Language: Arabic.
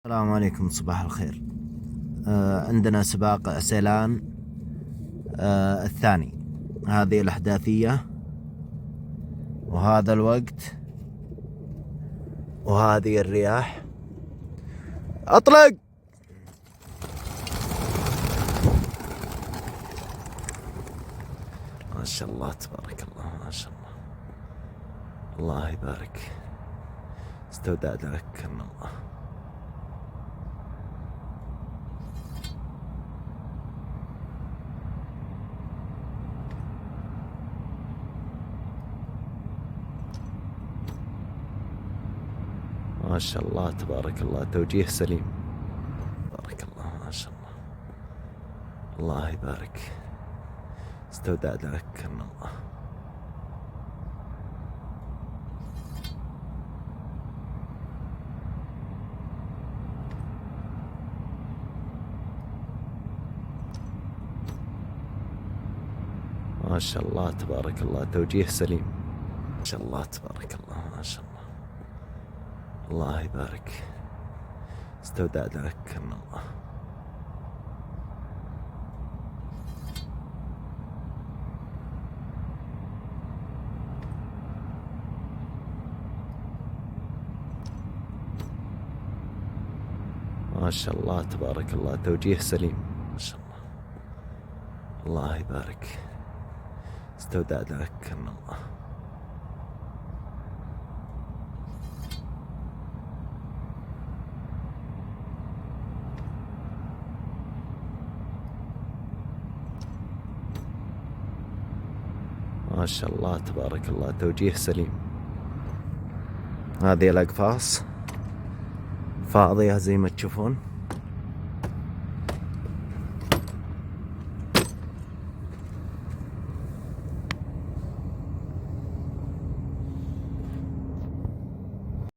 السلام عليكم، صباح الخير. عندنا سباق عسيلان الثاني. هذه الأحداثية وهذا الوقت وهذه الرياح. أطلق. ما شاء الله تبارك الله، ما شاء الله، الله يبارك. استودعت لك من الله. ما شاء الله تبارك الله، توجيه سليم. بارك الله، ما شاء الله، الله يبارك. استودعت لك من الله. ما شاء الله تبارك الله، توجيه سليم. ما شاء الله تبارك الله، ما شاء الله، الله يبارك. استودعت لك من الله. ما شاء الله تبارك الله، توجيه سليم. ما شاء الله، الله يبارك. استودعت لك من الله. ما شاء الله تبارك الله، توجيه سليم. هذه الأقفاص فاضية زي ما تشوفون.